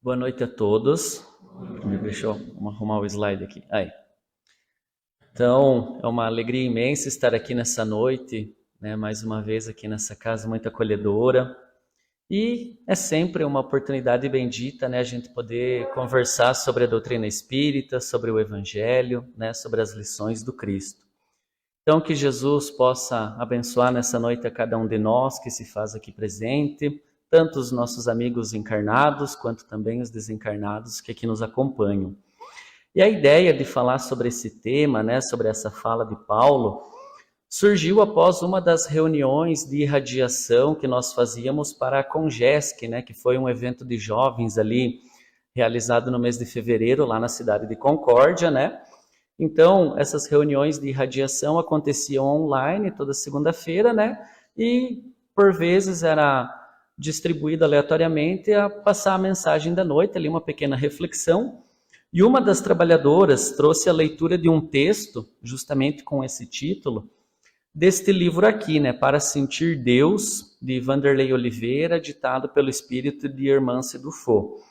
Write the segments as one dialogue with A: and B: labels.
A: Boa noite a todos. Deixa eu arrumar o slide aqui. Aí. Então, é uma alegria imensa estar aqui nessa noite, né, mais uma vez aqui nessa casa muito acolhedora. E é sempre uma oportunidade bendita, né, a gente poder conversar sobre a doutrina espírita, sobre o Evangelho, né, sobre as lições do Cristo. Então, que Jesus possa abençoar nessa noite a cada um de nós que se faz aqui presente, tanto os nossos amigos encarnados, quanto também os desencarnados que aqui nos acompanham. E a ideia de falar sobre esse tema, né, sobre essa fala de Paulo, surgiu após uma das reuniões de irradiação que nós fazíamos para a Congesc, né, que foi um evento de jovens ali, realizado no mês de fevereiro, lá na cidade de Concórdia, né? Então, essas reuniões de irradiação aconteciam online toda segunda-feira, né? E, por vezes, era distribuída aleatoriamente a passar a mensagem da noite, ali uma pequena reflexão. E uma das trabalhadoras trouxe a leitura de um texto, justamente com esse título, deste livro aqui, né? Para Sentir Deus, de Vanderlei Oliveira, ditado pelo espírito de Hermance Dufault.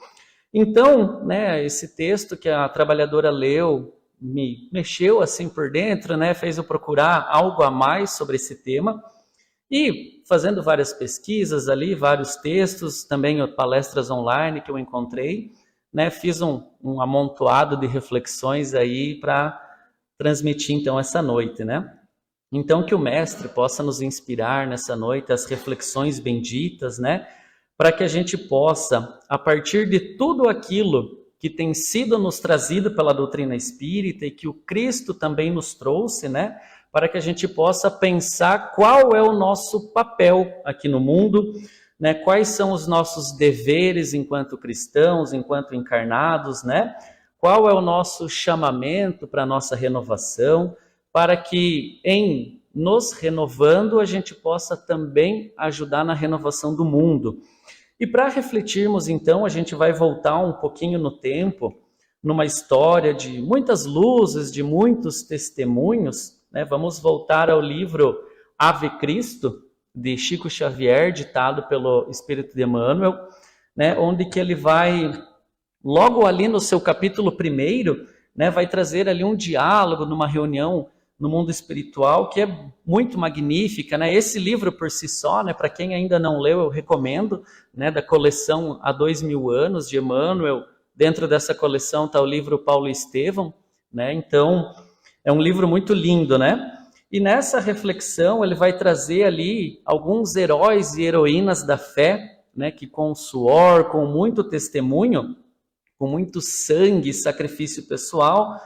A: Então, né, esse texto que a trabalhadora leu, me mexeu assim por dentro, né, fez eu procurar algo a mais sobre esse tema e fazendo várias pesquisas ali, vários textos, também palestras online que eu encontrei, né, fiz um amontoado de reflexões aí para transmitir então essa noite, né. Então que o Mestre possa nos inspirar nessa noite as reflexões benditas, né, para que a gente possa, a partir de tudo aquilo que tem sido nos trazido pela doutrina espírita e que o Cristo também nos trouxe, né? Para que a gente possa pensar qual é o nosso papel aqui no mundo, né? Quais são os nossos deveres enquanto cristãos, enquanto encarnados, né? Qual é o nosso chamamento para a nossa renovação, para que em nos renovando a gente possa também ajudar na renovação do mundo. E para refletirmos, então, a gente vai voltar um pouquinho no tempo, numa história de muitas luzes, de muitos testemunhos, né? Vamos voltar ao livro Ave Cristo, de Chico Xavier, ditado pelo Espírito de Emmanuel, né? Onde que ele vai, logo ali no seu capítulo 1, né? Vai trazer ali um diálogo numa reunião no mundo espiritual, que é muito magnífica, né? Esse livro por si só, né? Para quem ainda não leu, eu recomendo, né? Da coleção Há 2000 Anos, de Emmanuel. Dentro dessa coleção está o livro Paulo e Estevão, né? Então, é um livro muito lindo, né? E nessa reflexão, ele vai trazer ali alguns heróis e heroínas da fé, né? Que com suor, com muito testemunho, com muito sangue e sacrifício pessoal,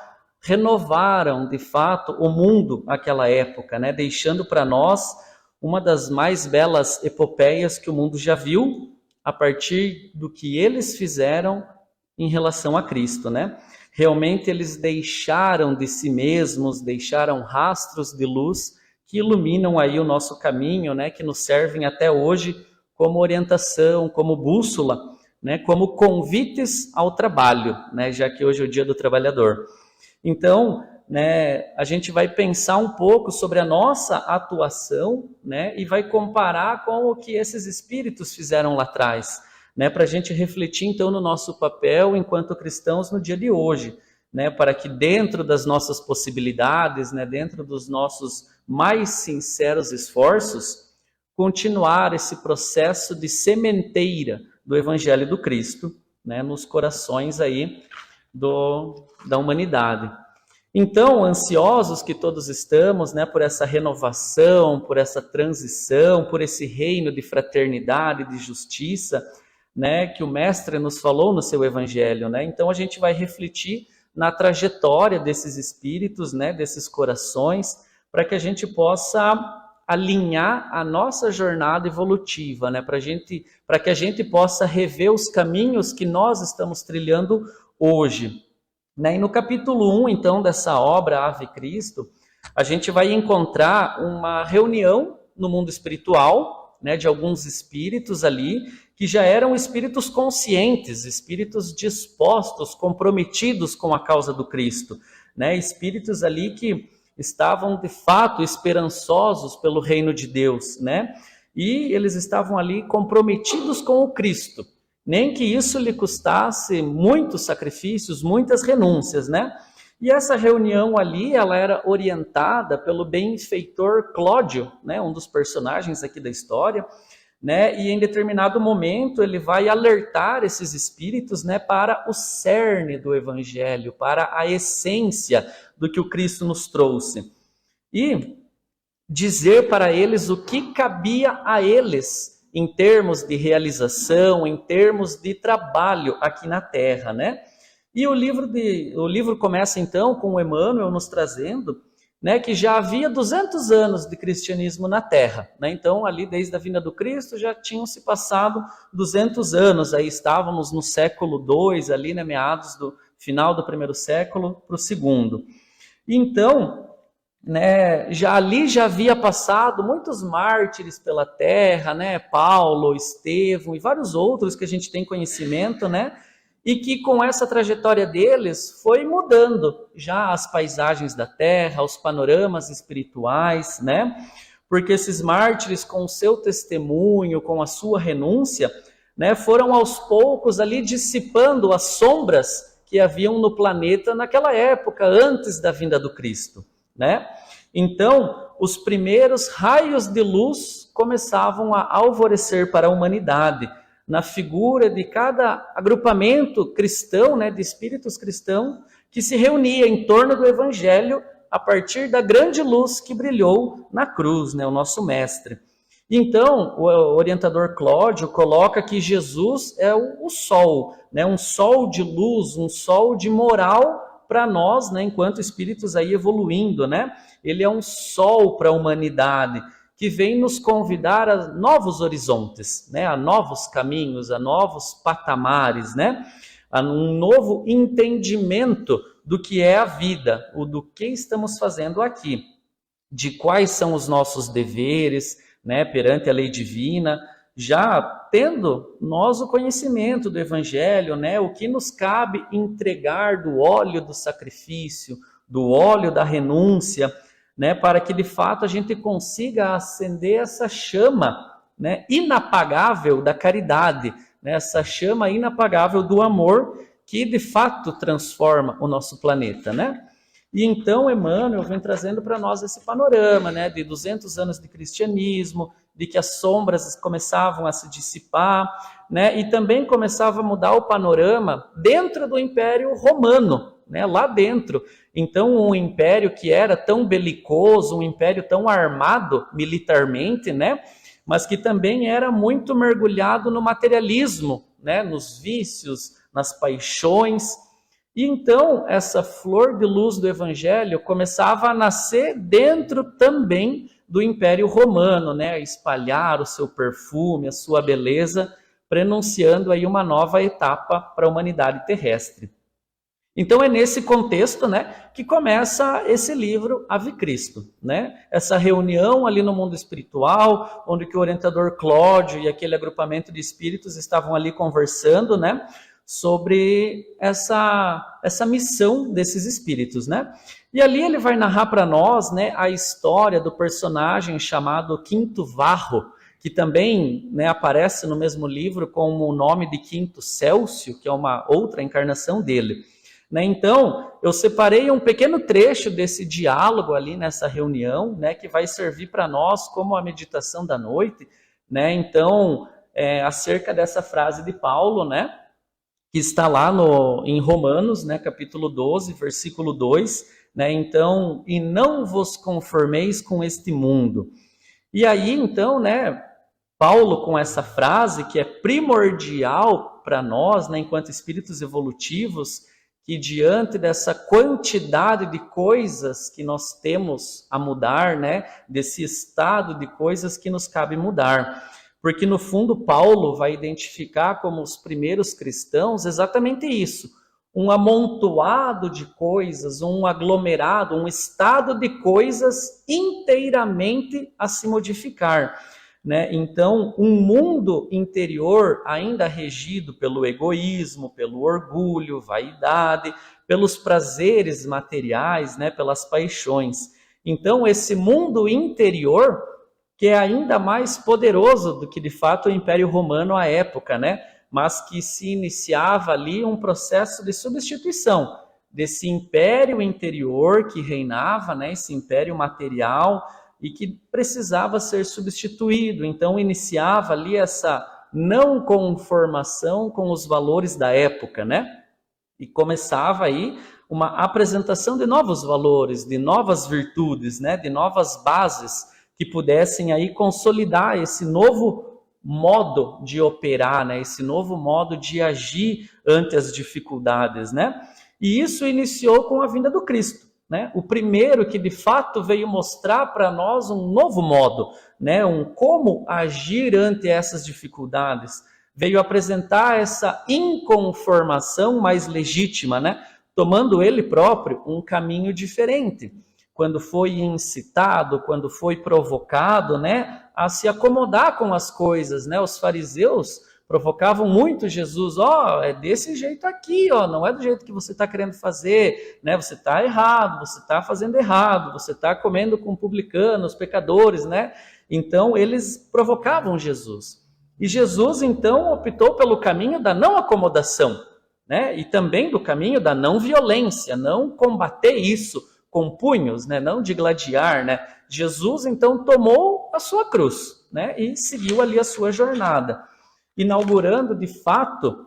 A: renovaram, de fato, o mundo naquela época, né? Deixando para nós uma das mais belas epopeias que o mundo já viu, a partir do que eles fizeram em relação a Cristo, né? Realmente eles deixaram de si mesmos, deixaram rastros de luz que iluminam aí o nosso caminho, né? Que nos servem até hoje como orientação, como bússola, né? Como convites ao trabalho, né? Já que hoje é o Dia do Trabalhador. Então, né, a gente vai pensar um pouco sobre a nossa atuação, né, e vai comparar com o que esses espíritos fizeram lá atrás, né, para a gente refletir então no nosso papel enquanto cristãos no dia de hoje, né, para que dentro das nossas possibilidades, né, dentro dos nossos mais sinceros esforços, continuar esse processo de sementeira do Evangelho do Cristo, né, nos corações aí da humanidade. Então, ansiosos que todos estamos, né, por essa renovação, por essa transição, por esse reino de fraternidade, de justiça, né, que o Mestre nos falou no seu Evangelho, né? Então a gente vai refletir na trajetória desses espíritos, né, desses corações, para que a gente possa alinhar a nossa jornada evolutiva, né, para que a gente possa rever os caminhos que nós estamos trilhando hoje, né? E no capítulo 1, então, dessa obra Ave Cristo, a gente vai encontrar uma reunião no mundo espiritual, né, de alguns espíritos ali, que já eram espíritos conscientes, espíritos dispostos, comprometidos com a causa do Cristo, né? Espíritos ali que estavam, de fato, esperançosos pelo reino de Deus, né? E eles estavam ali comprometidos com o Cristo. nem que isso lhe custasse muitos sacrifícios, muitas renúncias, né? E essa reunião ali, ela era orientada pelo benfeitor Cláudio, né, um dos personagens aqui da história, né, e em determinado momento ele vai alertar esses espíritos, né, para o cerne do evangelho, para a essência do que o Cristo nos trouxe. E dizer para eles o que cabia a eles em termos de realização, em termos de trabalho aqui na Terra, né? E o livro começa então com o Emmanuel nos trazendo, né, que já havia 200 anos de cristianismo na Terra, né? Então ali desde a vinda do Cristo já tinham se passado 200 anos, aí estávamos no século II, ali, né, meados do final do primeiro século para o segundo. Então, né, já havia passado muitos mártires pela Terra, né, Paulo, Estevão e vários outros que a gente tem conhecimento, né? E que com essa trajetória deles foi mudando já as paisagens da Terra, os panoramas espirituais, né? Porque esses mártires, com o seu testemunho, com a sua renúncia, né, foram aos poucos ali dissipando as sombras que haviam no planeta naquela época, antes da vinda do Cristo, né? Então, os primeiros raios de luz começavam a alvorecer para a humanidade, na figura de cada agrupamento cristão, né, de espíritos cristãos, que se reunia em torno do Evangelho a partir da grande luz que brilhou na cruz, né, o nosso Mestre. Então, o orientador Cláudio coloca que Jesus é o sol, né, um sol de luz, um sol de moral para nós, né, enquanto espíritos aí evoluindo, né? Ele é um sol para a humanidade, que vem nos convidar a novos horizontes, né? A novos caminhos, a novos patamares, né? A um novo entendimento do que é a vida, o do que estamos fazendo aqui, de quais são os nossos deveres, né, perante a lei divina, já tendo nós o conhecimento do Evangelho, né, o que nos cabe entregar do óleo do sacrifício, do óleo da renúncia, né, para que de fato a gente consiga acender essa chama, né, inapagável da caridade, né, essa chama inapagável do amor que de fato transforma o nosso planeta, né? E então Emmanuel vem trazendo para nós esse panorama, né, de 200 anos de cristianismo, de que as sombras começavam a se dissipar, né, e também começava a mudar o panorama dentro do Império Romano, né, lá dentro. Então, um império que era tão belicoso, um império tão armado militarmente, né, mas que também era muito mergulhado no materialismo, né, nos vícios, nas paixões. E então, essa flor de luz do Evangelho começava a nascer dentro também do Império Romano, né? A espalhar o seu perfume, a sua beleza, prenunciando aí uma nova etapa para a humanidade terrestre. Então é nesse contexto, né, que começa esse livro Ave Cristo, né? Essa reunião ali no mundo espiritual, onde que o orientador Cláudio e aquele agrupamento de espíritos estavam ali conversando, né, sobre essa missão desses espíritos, né? E ali ele vai narrar para nós, né, a história do personagem chamado Quinto Varro, que também, né, aparece no mesmo livro com o nome de Quinto Célcio, que é uma outra encarnação dele. Né? Então, eu separei um pequeno trecho desse diálogo ali nessa reunião, né, que vai servir para nós como a meditação da noite, né? Então, acerca dessa frase de Paulo, né, que está lá em Romanos, né, capítulo 12, versículo 2, né? Então, e não vos conformeis com este mundo. E aí, então, né, Paulo com essa frase que é primordial para nós, né, enquanto espíritos evolutivos, que diante dessa quantidade de coisas que nós temos a mudar, né, desse estado de coisas que nos cabe mudar. Porque no fundo Paulo vai identificar como os primeiros cristãos exatamente isso, um amontoado de coisas, um aglomerado, um estado de coisas inteiramente a se modificar. Né? Então, um mundo interior ainda regido pelo egoísmo, pelo orgulho, vaidade, pelos prazeres materiais, né? Pelas paixões. Então, esse mundo interior, que é ainda mais poderoso do que, de fato, o Império Romano à época, né? mas que se iniciava ali um processo de substituição desse império interior que reinava, né, esse império material, e que precisava ser substituído. Então iniciava ali essa não conformação com os valores da época, né? E começava aí uma apresentação de novos valores, de novas virtudes, né? De novas bases que pudessem aí consolidar esse novo modo de operar, né? Esse novo modo de agir ante as dificuldades, né? E isso iniciou com a vinda do Cristo, né? O primeiro que de fato veio mostrar para nós um novo modo, né? Um como agir ante essas dificuldades. Veio apresentar essa inconformação mais legítima, né? Tomando ele próprio um caminho diferente. Quando foi incitado, quando foi provocado, né? A se acomodar com as coisas, né? Os fariseus provocavam muito Jesus, é desse jeito aqui, não é do jeito que você está querendo fazer, né? Você está errado, você está fazendo errado, você está comendo com publicanos, pecadores, né? Então eles provocavam Jesus. E Jesus então optou pelo caminho da não acomodação, né? E também do caminho da não violência, não combater isso com punhos, né? Não de gladiar, né? Jesus então tomou a sua cruz, né? E seguiu ali a sua jornada, inaugurando de fato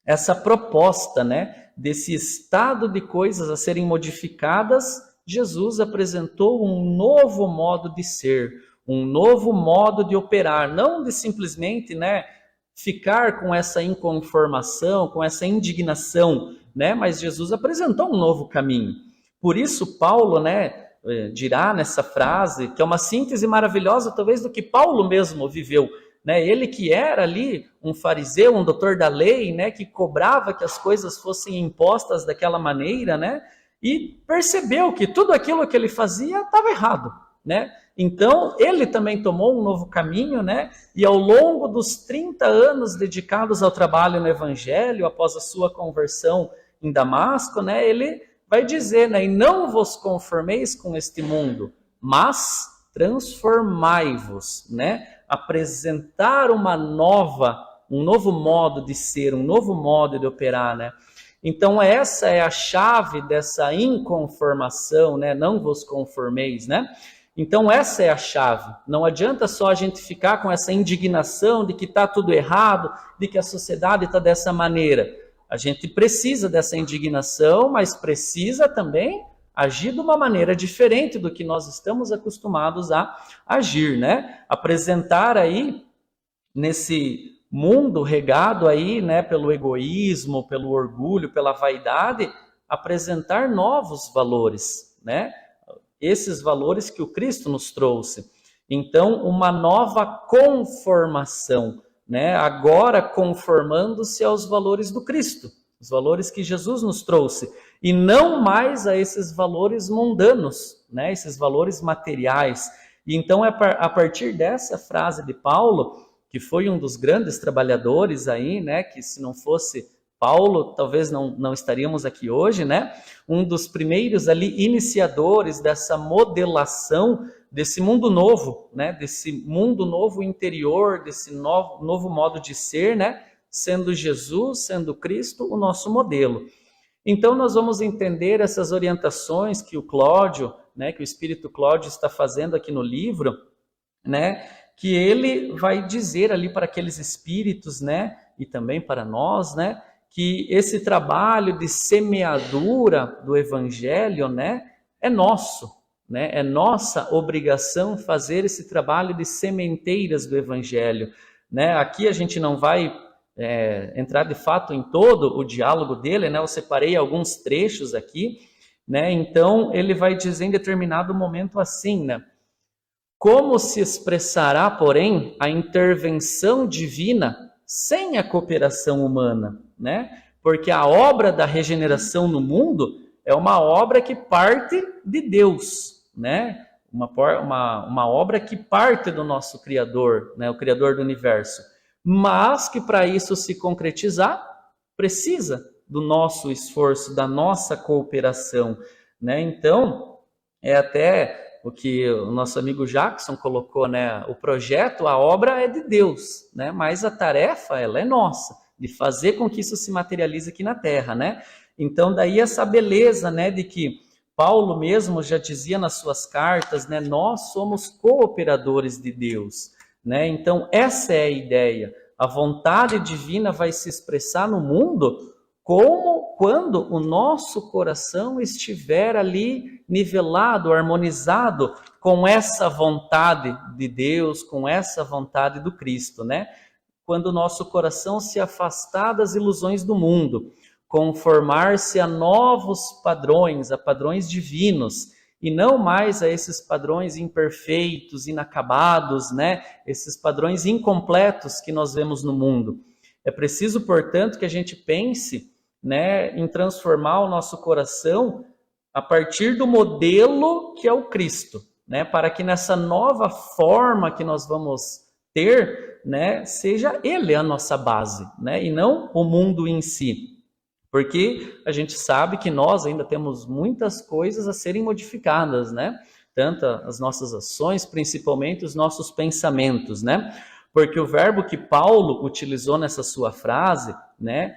A: essa proposta, né, desse estado de coisas a serem modificadas. Jesus apresentou um novo modo de ser, um novo modo de operar, não de simplesmente, né, ficar com essa inconformação, com essa indignação, né, mas Jesus apresentou um novo caminho. Por isso Paulo, né, dirá nessa frase, que é uma síntese maravilhosa talvez do que Paulo mesmo viveu, né? Ele que era ali um fariseu, um doutor da lei, né? Que cobrava que as coisas fossem impostas daquela maneira, né? E percebeu que tudo aquilo que ele fazia estava errado, né? Então ele também tomou um novo caminho, né? E ao longo dos 30 anos dedicados ao trabalho no Evangelho, após a sua conversão em Damasco, né? Ele vai dizer, né? E não vos conformeis com este mundo, mas transformai-vos, né? Apresentar um novo modo de ser, um novo modo de operar, né? Então essa é a chave dessa inconformação, né? Não vos conformeis, né? Então essa é a chave. Não adianta só a gente ficar com essa indignação de que está tudo errado, de que a sociedade está dessa maneira. A gente precisa dessa indignação, mas precisa também agir de uma maneira diferente do que nós estamos acostumados a agir, né? Apresentar aí, nesse mundo regado aí, né, pelo egoísmo, pelo orgulho, pela vaidade, apresentar novos valores, né? Esses valores que o Cristo nos trouxe. Então, uma nova conformação, né? Agora conformando-se aos valores do Cristo, os valores que Jesus nos trouxe, e não mais a esses valores mundanos, né? Esses valores materiais. E então é a partir dessa frase de Paulo, que foi um dos grandes trabalhadores aí, né? Que se não fosse Paulo, talvez não estaríamos aqui hoje, né? Um dos primeiros ali iniciadores dessa modelação desse mundo novo, né? Desse mundo novo interior, desse novo modo de ser, né? Sendo Jesus, sendo Cristo, o nosso modelo. Então nós vamos entender essas orientações que o Cláudio, né, que o Espírito Cláudio está fazendo aqui no livro, né, que ele vai dizer ali para aqueles espíritos, né, e também para nós, né, que esse trabalho de semeadura do Evangelho, né, é nosso, né, é nossa obrigação fazer esse trabalho de sementeiras do Evangelho, né. Aqui a gente não vai entrar de fato em todo o diálogo dele, né? Eu separei alguns trechos aqui, né? Então ele vai dizer em determinado momento assim, né? Como se expressará, porém, a intervenção divina sem a cooperação humana, né? Porque a obra da regeneração no mundo é uma obra que parte de Deus, né? Uma obra que parte do nosso Criador, né? O Criador do universo. Mas que para isso se concretizar, precisa do nosso esforço, da nossa cooperação, né? Então, é até o que o nosso amigo Jackson colocou, né? O projeto, a obra é de Deus, né? Mas a tarefa, ela é nossa, de fazer com que isso se materialize aqui na Terra, né? Então, daí essa beleza, né, de que Paulo mesmo já dizia nas suas cartas, né, nós somos cooperadores de Deus, né? Então, essa é a ideia. A vontade divina vai se expressar no mundo como quando o nosso coração estiver ali nivelado, harmonizado com essa vontade de Deus, com essa vontade do Cristo, né? Quando o nosso coração se afastar das ilusões do mundo, conformar-se a novos padrões, a padrões divinos, e não mais a esses padrões imperfeitos, inacabados, né? Esses padrões incompletos que nós vemos no mundo. É preciso, portanto, que a gente pense, né, em transformar o nosso coração a partir do modelo que é o Cristo, né, para que nessa nova forma que nós vamos ter, né, seja Ele a nossa base, né, e não o mundo em si. Porque a gente sabe que nós ainda temos muitas coisas a serem modificadas, né? Tanto as nossas ações, principalmente os nossos pensamentos, né? Porque o verbo que Paulo utilizou nessa sua frase, né,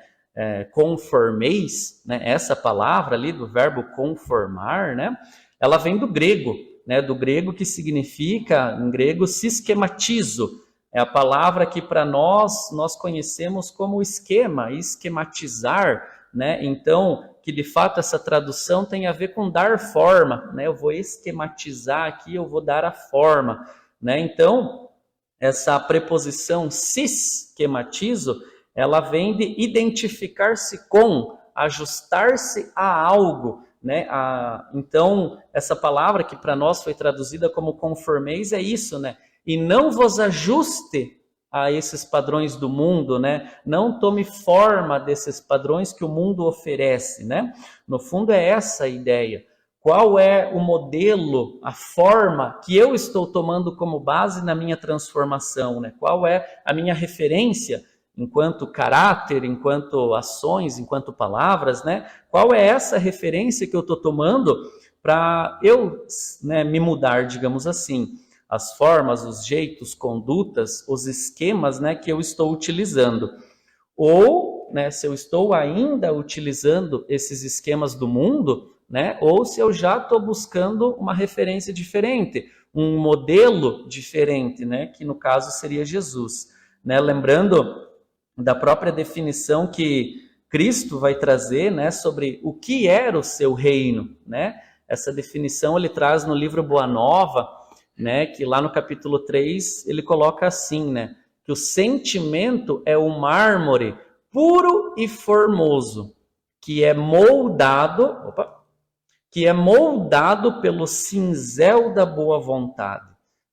A: conformeis, né, essa palavra ali do verbo conformar, né, ela vem do grego, né, do grego que significa, em grego, sistematizo. É a palavra que para nós conhecemos como esquema, esquematizar, né? Então, que de fato essa tradução tem a ver com dar forma, né? Eu vou esquematizar aqui, eu vou dar a forma, né? Então, essa preposição sistematizo, ela vem de identificar-se com, ajustar-se a algo, né? Então, essa palavra que para nós foi traduzida como conformeis é isso, né? E não vos ajuste a esses padrões do mundo, né? Não tome forma desses padrões que o mundo oferece, né? No fundo é essa a ideia. Qual é o modelo, a forma que eu estou tomando como base na minha transformação, né? Qual é a minha referência enquanto caráter, enquanto ações, enquanto palavras, né? Qual é essa referência que eu estou tomando para eu, né, me mudar, digamos assim? As formas, os jeitos, condutas, os esquemas, né, que eu estou utilizando. Ou, né, se eu estou ainda utilizando esses esquemas do mundo, né, ou se eu já estou buscando uma referência diferente, um modelo diferente, né, que no caso seria Jesus. Né, lembrando da própria definição que Cristo vai trazer, né, sobre o que era o seu reino. Né? Essa definição ele traz no livro Boa Nova, né, que lá no capítulo 3 ele coloca assim, né, que o sentimento é o mármore puro e formoso, que é moldado pelo cinzel da boa vontade.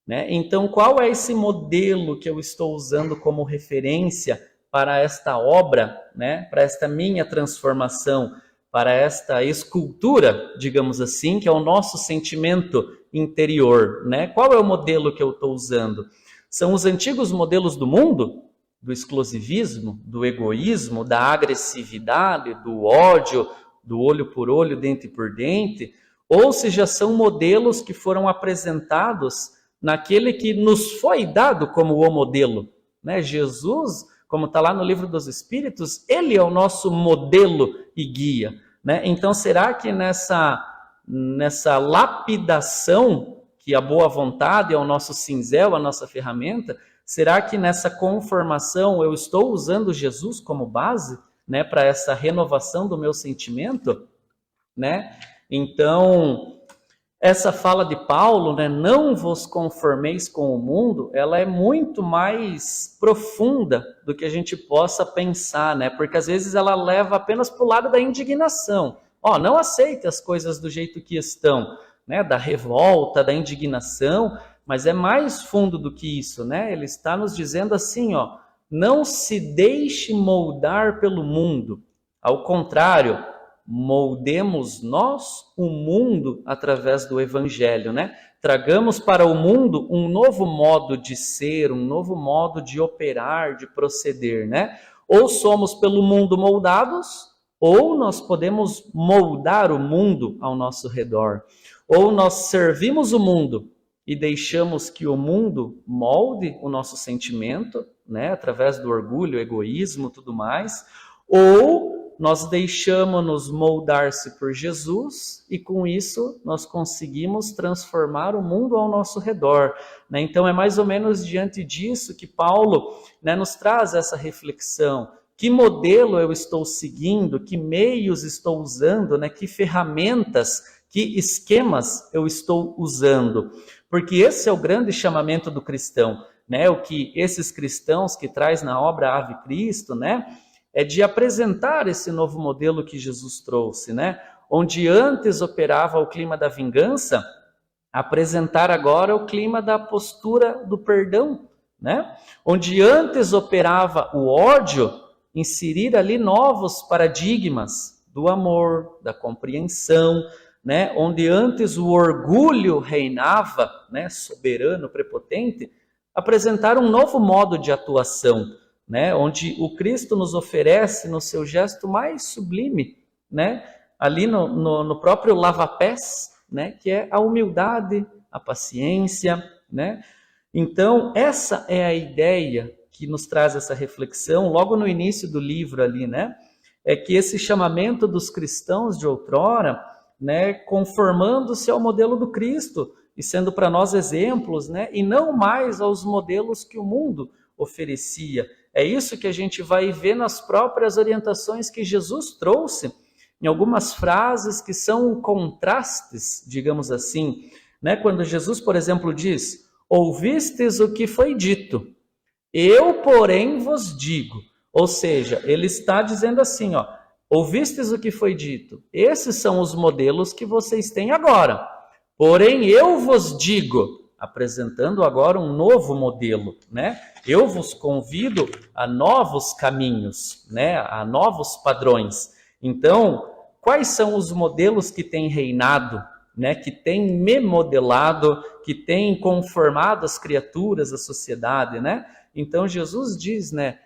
A: Né? Então, qual é esse modelo que eu estou usando como referência para esta obra, né, para esta minha transformação, para esta escultura, digamos assim, que é o nosso sentimento interior, né? Qual é o modelo que eu estou usando? São os antigos modelos do mundo, do exclusivismo, do egoísmo, da agressividade, do ódio, do olho por olho, dente por dente, ou se já são modelos que foram apresentados naquele que nos foi dado como o modelo, né? Jesus, como está lá no livro dos Espíritos, ele é o nosso modelo e guia, né? Então, será que nessa lapidação, que a boa vontade é o nosso cinzel, a nossa ferramenta, será que nessa conformação eu estou usando Jesus como base, né, para essa renovação do meu sentimento? Né? Então, essa fala de Paulo, né, não vos conformeis com o mundo, ela é muito mais profunda do que a gente possa pensar, né? Porque às vezes ela leva apenas para o lado da indignação. Não aceite as coisas do jeito que estão, né? Da revolta, da indignação, mas é mais fundo do que isso, né? Ele está nos dizendo assim, não se deixe moldar pelo mundo. Ao contrário, moldemos nós o mundo através do Evangelho, né? Tragamos para o mundo um novo modo de ser, um novo modo de operar, de proceder, né? Ou somos pelo mundo moldados, ou nós podemos moldar o mundo ao nosso redor. Ou nós servimos o mundo e deixamos que o mundo molde o nosso sentimento, né, através do orgulho, egoísmo, tudo mais, ou nós deixamos-nos moldar-se por Jesus e com isso nós conseguimos transformar o mundo ao nosso redor, né? Então é mais ou menos diante disso que Paulo, né, nos traz essa reflexão. Que modelo eu estou seguindo? Que meios estou usando? Né? Que ferramentas, que esquemas eu estou usando? Porque esse é o grande chamamento do cristão, né? O que esses cristãos que traz na obra Ave Cristo, né? É de apresentar esse novo modelo que Jesus trouxe, né? Onde antes operava o clima da vingança, apresentar agora o clima da postura do perdão, né? Onde antes operava o ódio, inserir ali novos paradigmas do amor, da compreensão, né? Onde antes o orgulho reinava, né? Soberano, prepotente, apresentar um novo modo de atuação, né? Onde o Cristo nos oferece no seu gesto mais sublime, né? Ali no próprio lava-pés, né? Que é a humildade, a paciência, né? Então, essa é a ideia que nos traz essa reflexão, logo no início do livro ali, né? É que esse chamamento dos cristãos de outrora, né? Conformando-se ao modelo do Cristo e sendo para nós exemplos, né? E não mais aos modelos que o mundo oferecia. É isso que a gente vai ver nas próprias orientações que Jesus trouxe, em algumas frases que são contrastes, digamos assim, né? Quando Jesus, por exemplo, diz: ouvistes o que foi dito, eu, porém, vos digo. Ou seja, ele está dizendo assim, ó, ouvistes o que foi dito, esses são os modelos que vocês têm agora, porém eu vos digo, apresentando agora um novo modelo, né? Eu vos convido a novos caminhos, né? A novos padrões. Então, quais são os modelos que têm reinado, né? Que têm me modelado, que têm conformado as criaturas, a sociedade, né? Então Jesus diz, né?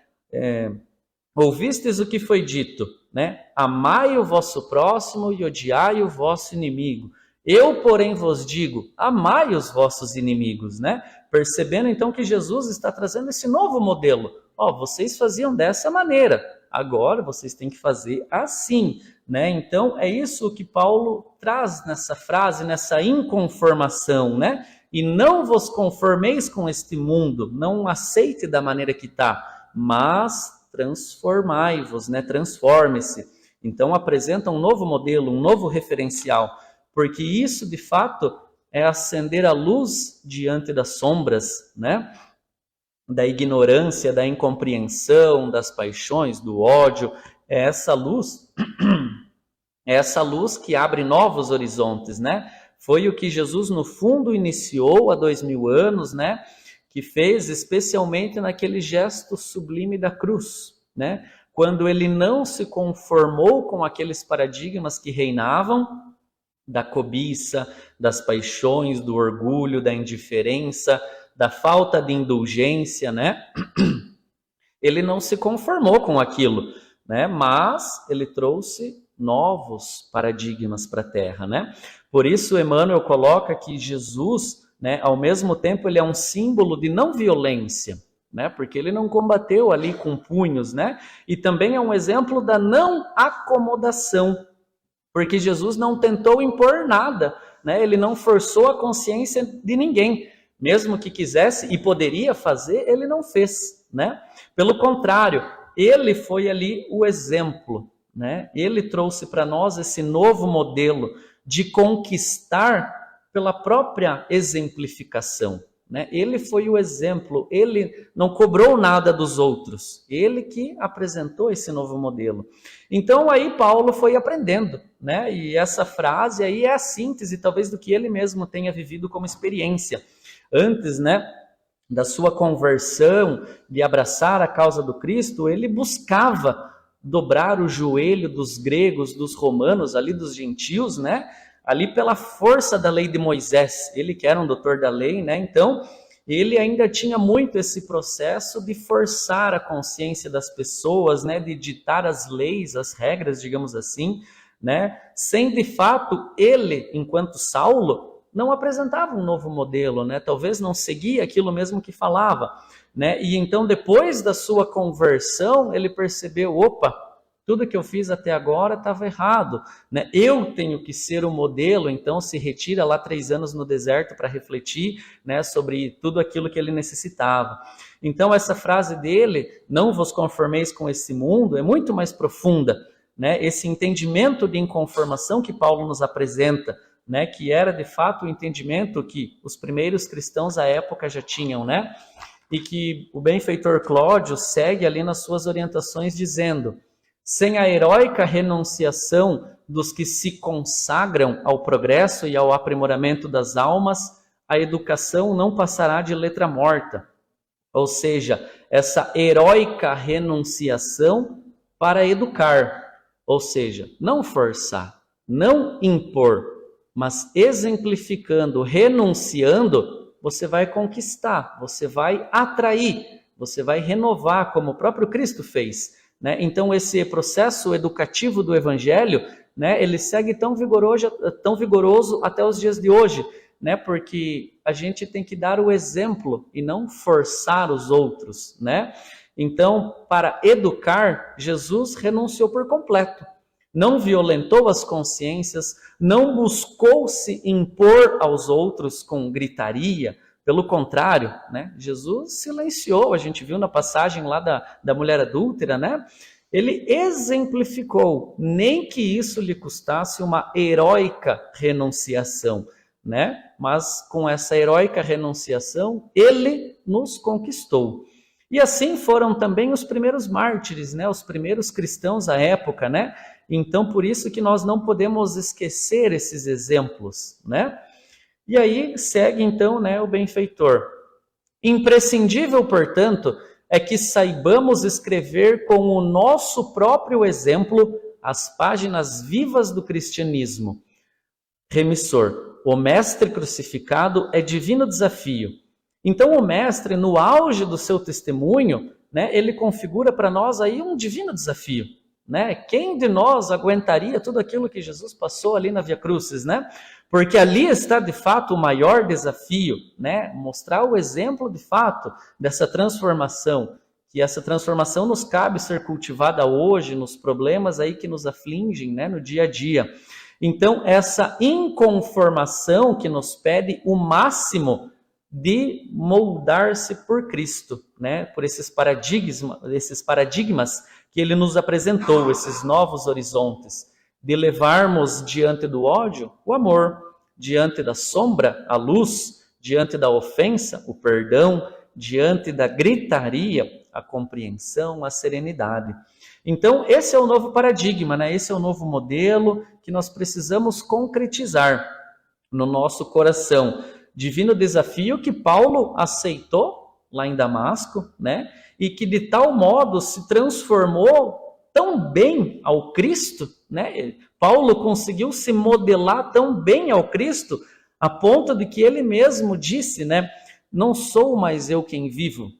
A: Ouvistes o que foi dito, né? Amai o vosso próximo e odiai o vosso inimigo. Eu, porém, vos digo, amai os vossos inimigos, né? Percebendo então que Jesus está trazendo esse novo modelo. Ó, vocês faziam dessa maneira, agora vocês têm que fazer assim, né? Então é isso que Paulo traz nessa frase, nessa inconformação, né? E não vos conformeis com este mundo, não aceite da maneira que está, mas transformai-vos, né? Transforme-se. Então apresenta um novo modelo, um novo referencial, porque isso de fato é acender a luz diante das sombras, né? Da ignorância, da incompreensão, das paixões, do ódio. É essa luz que abre novos horizontes, né? Foi o que Jesus, no fundo, iniciou há 2000 anos, né? Que fez especialmente naquele gesto sublime da cruz, né? Quando ele não se conformou com aqueles paradigmas que reinavam, da cobiça, das paixões, do orgulho, da indiferença, da falta de indulgência, né? Ele não se conformou com aquilo, né? Mas ele trouxe novos paradigmas para a Terra, né? Por isso Emmanuel coloca que Jesus, né, ao mesmo tempo ele é um símbolo de não violência, né? Porque ele não combateu ali com punhos, né? E também é um exemplo da não acomodação, porque Jesus não tentou impor nada, né? Ele não forçou a consciência de ninguém, mesmo que quisesse e poderia fazer, ele não fez, né? Pelo contrário, ele foi ali o exemplo, né? Ele trouxe para nós esse novo modelo de conquistar pela própria exemplificação, né? Ele foi o exemplo, ele não cobrou nada dos outros, ele que apresentou esse novo modelo. Então aí Paulo foi aprendendo, né? E essa frase aí é a síntese talvez do que ele mesmo tenha vivido como experiência. Antes, né, da sua conversão, de abraçar a causa do Cristo, ele buscava dobrar o joelho dos gregos, dos romanos, ali dos gentios, né? Ali pela força da lei de Moisés, ele que era um doutor da lei, né? Então, ele ainda tinha muito esse processo de forçar a consciência das pessoas, né? De ditar as leis, as regras, digamos assim, né? Sem de fato ele, enquanto Saulo, não apresentava um novo modelo, né? Talvez não seguia aquilo mesmo que falava, né? E então, depois da sua conversão, ele percebeu, opa, tudo que eu fiz até agora estava errado, né? Eu tenho que ser o modelo. Então se retira lá 3 anos no deserto para refletir, né, sobre tudo aquilo que ele necessitava. Então essa frase dele, não vos conformeis com esse mundo, é muito mais profunda, né? Esse entendimento de inconformação que Paulo nos apresenta, né, que era de fato o entendimento que os primeiros cristãos à época já tinham, né? E que o benfeitor Cláudio segue ali nas suas orientações dizendo: sem a heróica renunciação dos que se consagram ao progresso e ao aprimoramento das almas, a educação não passará de letra morta. Ou seja, essa heróica renunciação para educar, ou seja, não forçar, não impor, mas exemplificando, renunciando, você vai conquistar, você vai atrair, você vai renovar, como o próprio Cristo fez. Né? Então esse processo educativo do Evangelho, né, ele segue tão vigoroso até os dias de hoje, né, porque a gente tem que dar o exemplo e não forçar os outros. Né? Então, para educar, Jesus renunciou por completo. Não violentou as consciências, não buscou se impor aos outros com gritaria. Pelo contrário, né? Jesus silenciou, a gente viu na passagem lá da mulher adúltera, né? Ele exemplificou, nem que isso lhe custasse uma heróica renunciação, né? Mas com essa heróica renunciação, ele nos conquistou. E assim foram também os primeiros mártires, né? Os primeiros cristãos à época, né? Então, por isso que nós não podemos esquecer esses exemplos, né? E aí segue então, né, o benfeitor. Imprescindível, portanto, é que saibamos escrever com o nosso próprio exemplo as páginas vivas do cristianismo. Remissor, o mestre crucificado é divino desafio. Então o mestre, no auge do seu testemunho, né, ele configura para nós aí um divino desafio. Né? Quem de nós aguentaria tudo aquilo que Jesus passou ali na Via Crucis, né? Porque ali está de fato o maior desafio, né? Mostrar o exemplo de fato dessa transformação, que essa transformação nos cabe ser cultivada hoje nos problemas aí que nos afligem, né, no dia a dia. Então essa inconformação que nos pede o máximo de moldar-se por Cristo, né? Por esses paradigmas que ele nos apresentou, esses novos horizontes, de levarmos diante do ódio o amor, diante da sombra a luz, diante da ofensa o perdão, diante da gritaria a compreensão, a serenidade. Então esse é o novo paradigma, né? Esse é o novo modelo que nós precisamos concretizar no nosso coração. Divino desafio que Paulo aceitou lá em Damasco, né? E que de tal modo se transformou tão bem ao Cristo, né? Paulo conseguiu se modelar tão bem ao Cristo, a ponto de que ele mesmo disse, né? Não sou mais eu quem vivo,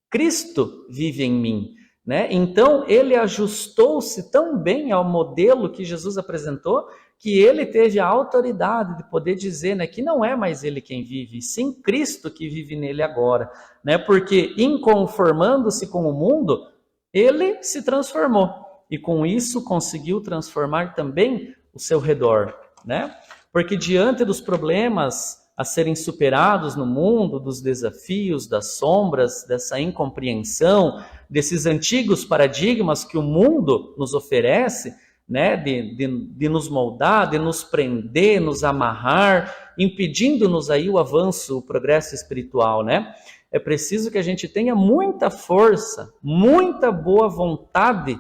A: Cristo vive em mim. Né? Então ele ajustou-se tão bem ao modelo que Jesus apresentou, que ele teve a autoridade de poder dizer, né, que não é mais ele quem vive, sim Cristo que vive nele agora, né? Porque inconformando-se com o mundo, ele se transformou e com isso conseguiu transformar também o seu redor, né? Porque diante dos problemas a serem superados no mundo, dos desafios, das sombras, dessa incompreensão, desses antigos paradigmas que o mundo nos oferece, né, de nos moldar, de nos prender, nos amarrar, impedindo-nos aí o avanço, o progresso espiritual, né? É preciso que a gente tenha muita força, muita boa vontade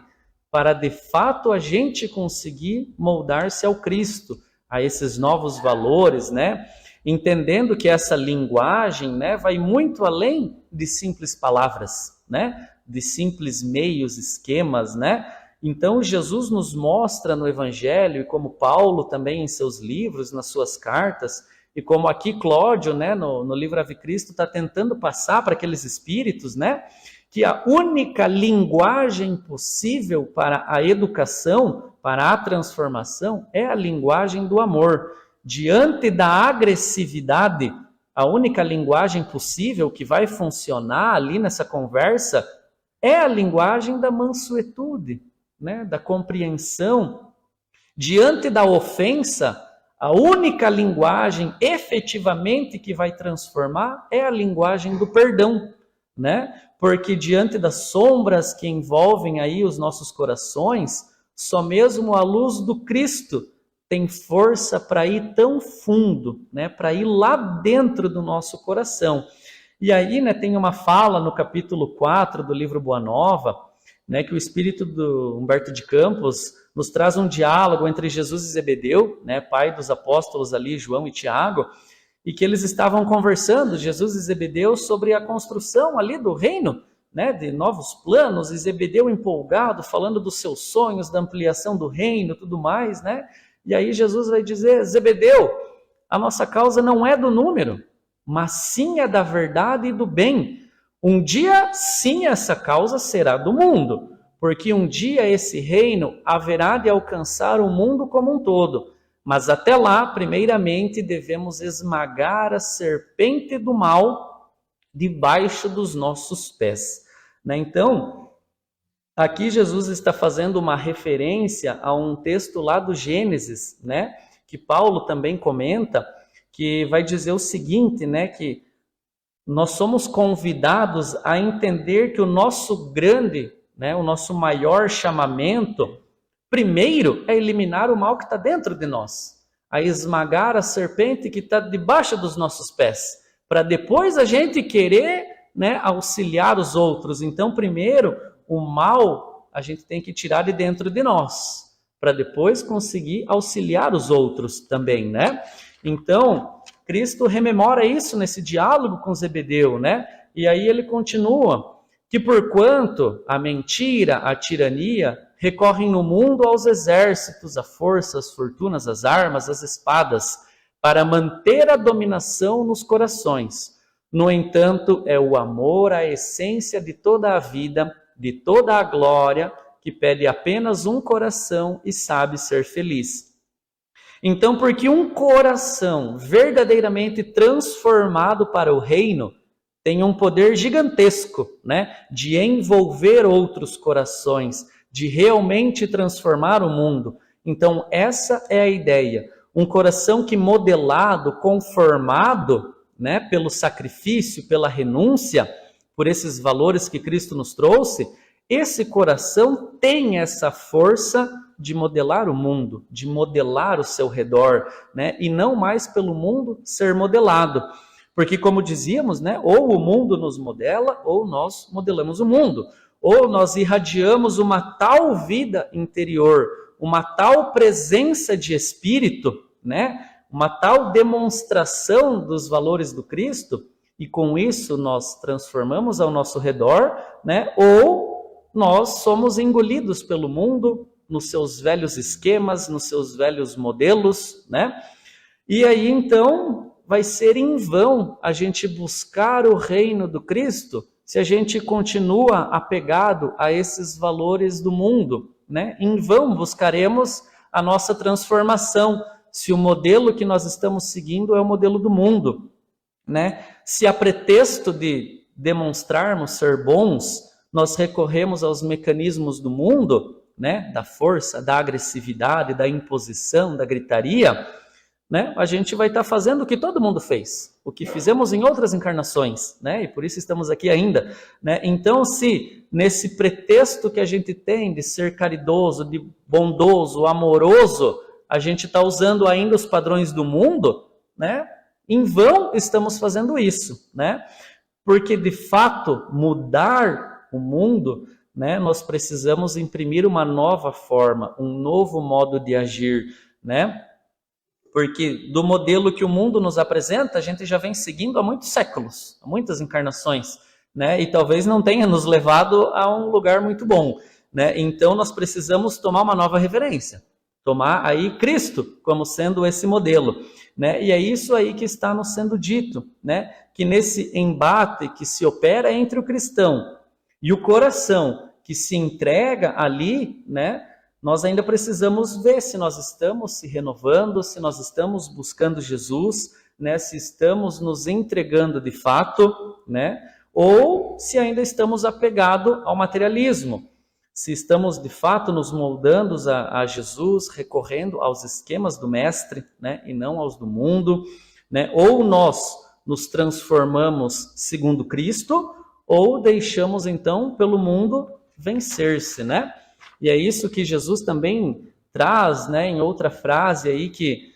A: para de fato a gente conseguir moldar-se ao Cristo, a esses novos valores, né? Entendendo que essa linguagem, né, vai muito além de simples palavras, né? De simples meios, esquemas, né? Então Jesus nos mostra no Evangelho, e como Paulo também em seus livros, nas suas cartas, e como aqui Cláudio, né, no livro Ave Cristo, está tentando passar para aqueles espíritos, né, que a única linguagem possível para a educação, para a transformação, é a linguagem do amor. diante da agressividade, a única linguagem possível que vai funcionar ali nessa conversa é a linguagem da mansuetude, né? Da compreensão. Diante da ofensa, a única linguagem efetivamente que vai transformar é a linguagem do perdão, né? Porque diante das sombras que envolvem aí os nossos corações, só mesmo a luz do Cristo tem força para ir tão fundo, né? Para ir lá dentro do nosso coração. E aí, né, tem uma fala no capítulo 4 do livro Boa Nova, né, que o espírito do Humberto de Campos nos traz um diálogo entre Jesus e Zebedeu, né, pai dos apóstolos ali, João e Tiago, e que eles estavam conversando, Jesus e Zebedeu, sobre a construção ali do reino, né, de novos planos, e Zebedeu empolgado, falando dos seus sonhos, da ampliação do reino, tudo mais, né? E aí Jesus vai dizer, Zebedeu, a nossa causa não é do número, mas sim é da verdade e do bem. Um dia, sim, essa causa será do mundo, porque um dia esse reino haverá de alcançar o mundo como um todo. Mas até lá, primeiramente, devemos esmagar a serpente do mal debaixo dos nossos pés. Né? Então, aqui Jesus está fazendo uma referência a um texto lá do Gênesis, né? Que Paulo também comenta, que vai dizer o seguinte, né? Que nós somos convidados a entender que o nosso grande, né? O nosso maior chamamento, primeiro, é eliminar o mal que está dentro de nós, a esmagar a serpente que está debaixo dos nossos pés, para depois a gente querer, né, auxiliar os outros. Então, primeiro, o mal a gente tem que tirar de dentro de nós, para depois conseguir auxiliar os outros também, né? Então, Cristo rememora isso nesse diálogo com Zebedeu, né? E aí ele continua, que porquanto a mentira, a tirania, recorrem no mundo aos exércitos, à força, às fortunas, às armas, às espadas, para manter a dominação nos corações. No entanto, é o amor a essência de toda a vida, de toda a glória, que pede apenas um coração e sabe ser feliz. Então, porque um coração verdadeiramente transformado para o reino tem um poder gigantesco, né, de envolver outros corações, de realmente transformar o mundo. Então, essa é a ideia. Um coração que modelado, conformado, né, pelo sacrifício, pela renúncia, por esses valores que Cristo nos trouxe, esse coração tem essa força de modelar o mundo, de modelar o seu redor, né, e não mais pelo mundo ser modelado. Porque, como dizíamos, né, ou o mundo nos modela, ou nós modelamos o mundo. Ou nós irradiamos uma tal vida interior, uma tal presença de espírito, né, uma tal demonstração dos valores do Cristo, e com isso nós transformamos ao nosso redor, né, ou nós somos engolidos pelo mundo, nos seus velhos esquemas, nos seus velhos modelos, né? E aí então vai ser em vão a gente buscar o reino do Cristo se a gente continua apegado a esses valores do mundo, né? Em vão buscaremos a nossa transformação se o modelo que nós estamos seguindo é o modelo do mundo, né? Se a pretexto de demonstrarmos ser bons, nós recorremos aos mecanismos do mundo, né? Da força, da agressividade, da imposição, da gritaria, né? A gente vai estar fazendo o que todo mundo fez, o que fizemos em outras encarnações, né? E por isso estamos aqui ainda, né? Então, se nesse pretexto que a gente tem de ser caridoso, de bondoso, amoroso, a gente está usando ainda os padrões do mundo, né? Em vão estamos fazendo isso, né? Porque, de fato, mudar o mundo, né? Nós precisamos imprimir uma nova forma, um novo modo de agir, né? Porque do modelo que o mundo nos apresenta, a gente já vem seguindo há muitos séculos, há muitas encarnações, né? E talvez não tenha nos levado a um lugar muito bom, né? Então nós precisamos tomar uma nova referência, tomar aí Cristo como sendo esse modelo, né? E é isso aí que está nos sendo dito, né? Que nesse embate que se opera entre o cristão e o coração que se entrega ali, né? nós ainda precisamos ver se nós estamos se renovando, se nós estamos buscando Jesus, né, se estamos nos entregando de fato, né, ou se ainda estamos apegados ao materialismo, se estamos de fato nos moldando a Jesus, recorrendo aos esquemas do Mestre, né, e não aos do mundo, né, ou nós nos transformamos segundo Cristo, ou deixamos então pelo mundo vencer-se, né? E é isso que Jesus também traz, né, em outra frase aí, que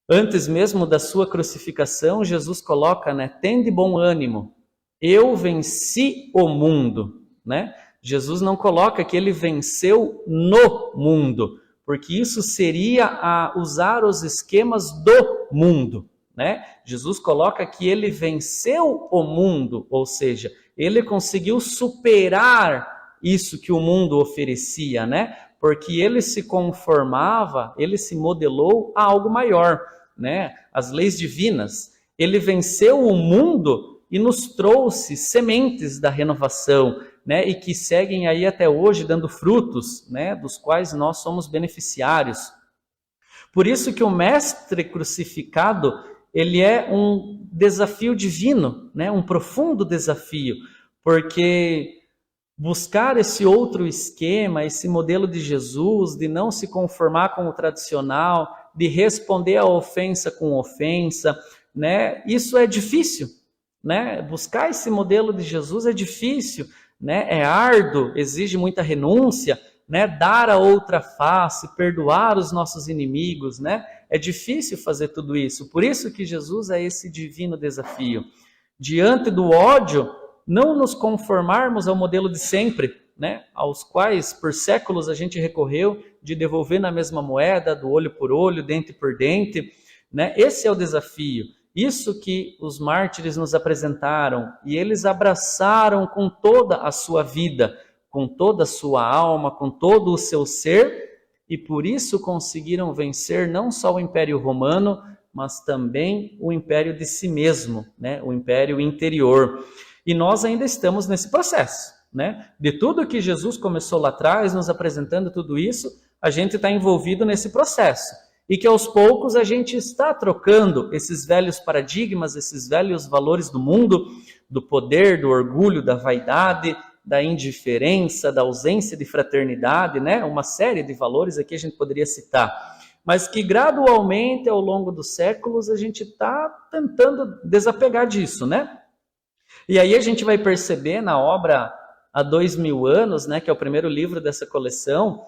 A: antes mesmo da sua crucificação, Jesus coloca, né, tende bom ânimo, eu venci o mundo, né? Jesus não coloca que ele venceu no mundo, porque isso seria a usar os esquemas do mundo, né? Jesus coloca que ele venceu o mundo, ou seja, ele conseguiu superar isso que o mundo oferecia, né? Porque ele se conformava, ele se modelou a algo maior, né? As leis divinas. Ele venceu o mundo e nos trouxe sementes da renovação, né? E que seguem aí até hoje dando frutos, né? Dos quais nós somos beneficiários. Por isso que o Mestre crucificado, ele é um desafio divino, né? Um profundo desafio, porque buscar esse outro esquema, esse modelo de Jesus, de não se conformar com o tradicional, de responder à ofensa com ofensa, né? Isso é difícil, né? Buscar esse modelo de Jesus é difícil, né? É árduo, exige muita renúncia, né? Dar a outra face, perdoar os nossos inimigos, né? É difícil fazer tudo isso. Por isso que Jesus é esse divino desafio. Diante do ódio, não nos conformarmos ao modelo de sempre, né? Aos quais por séculos a gente recorreu, de devolver na mesma moeda, do olho por olho, dente por dente, né? Esse é o desafio. Isso que os mártires nos apresentaram, e eles abraçaram com toda a sua vida, com toda a sua alma, com todo o seu ser, e por isso conseguiram vencer não só o Império Romano, mas também o império de si mesmo, né? O império interior. E nós ainda estamos nesse processo, né? De tudo que Jesus começou lá atrás, nos apresentando tudo isso, a gente está envolvido nesse processo. E que aos poucos a gente está trocando esses velhos paradigmas, esses velhos valores do mundo, do poder, do orgulho, da vaidade, da indiferença, da ausência de fraternidade, né? Uma série de valores aqui a gente poderia citar. Mas que gradualmente, ao longo dos séculos, a gente está tentando desapegar disso, né? E aí a gente vai perceber na obra Há 2000 anos, né, que é o primeiro livro dessa coleção,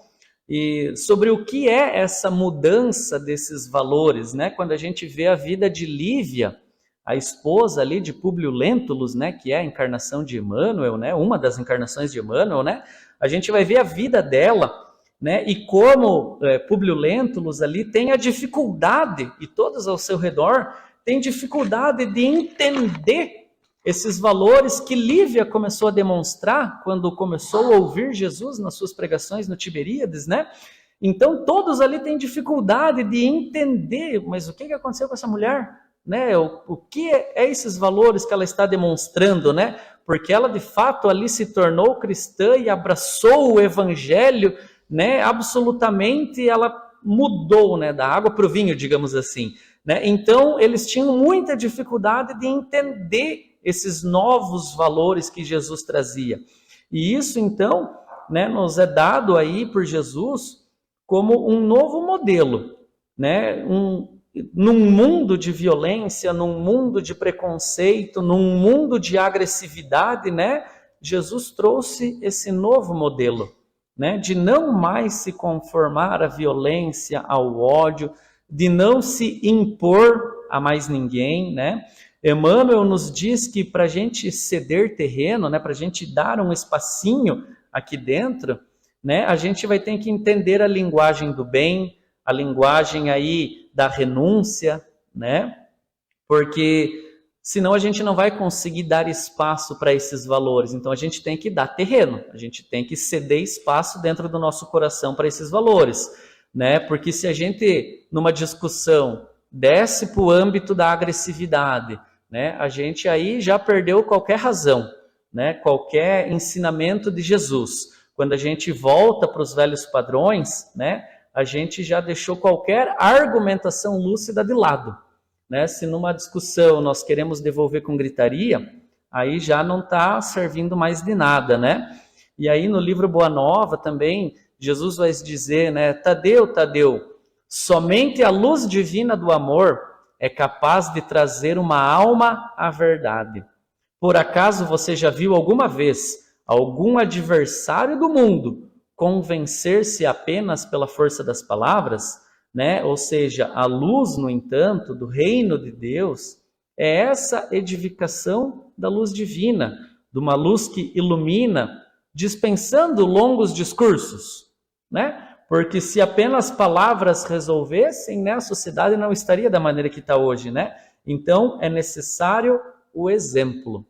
A: e sobre o que é essa mudança desses valores, né? Quando a gente vê a vida de Lívia, a esposa ali de Públio Lentulus, né, que é a encarnação de Emmanuel, né, uma das encarnações de Emmanuel, né? A gente vai ver a vida dela, né, e como Públio Lentulus ali tem a dificuldade, e todos ao seu redor têm dificuldade de entender esses valores que Lívia começou a demonstrar quando começou a ouvir Jesus nas suas pregações no Tiberíades, né? Então todos ali têm dificuldade de entender, mas o que aconteceu com essa mulher? Né? O que é esses valores que ela está demonstrando, né? Porque ela de fato ali se tornou cristã e abraçou o evangelho, né? Absolutamente ela mudou, né? Da água para o vinho, digamos assim, né? Então eles tinham muita dificuldade de entender esses novos valores que Jesus trazia. E isso, então, né, nos é dado aí por Jesus como um novo modelo, né? Num mundo de violência, num mundo de preconceito, num mundo de agressividade, né? Jesus trouxe esse novo modelo, né? De não mais se conformar à violência, ao ódio, de não se impor a mais ninguém, né? Emmanuel nos diz que para a gente ceder terreno, né, para a gente dar um espacinho aqui dentro, né, a gente vai ter que entender a linguagem do bem, a linguagem aí da renúncia, né, porque senão a gente não vai conseguir dar espaço para esses valores. Então a gente tem que dar terreno, a gente tem que ceder espaço dentro do nosso coração para esses valores, né, porque se a gente, numa discussão, desce para o âmbito da agressividade, né, a gente aí já perdeu qualquer razão, né, qualquer ensinamento de Jesus. quando a gente volta para os velhos padrões, né, a gente já deixou qualquer argumentação lúcida de lado, né? Se numa discussão nós queremos devolver com gritaria, aí já não está servindo mais de nada, né? E aí no livro Boa Nova também, Jesus vai dizer, né, Tadeu, somente a luz divina do amor é capaz de trazer uma alma à verdade. Por acaso você já viu alguma vez algum adversário do mundo convencer-se apenas pela força das palavras, né? Ou seja, a luz, no entanto, do reino de Deus é essa edificação da luz divina, de uma luz que ilumina, dispensando longos discursos, né? Porque se apenas palavras resolvessem, né, a sociedade não estaria da maneira que está hoje, né? Então é necessário o exemplo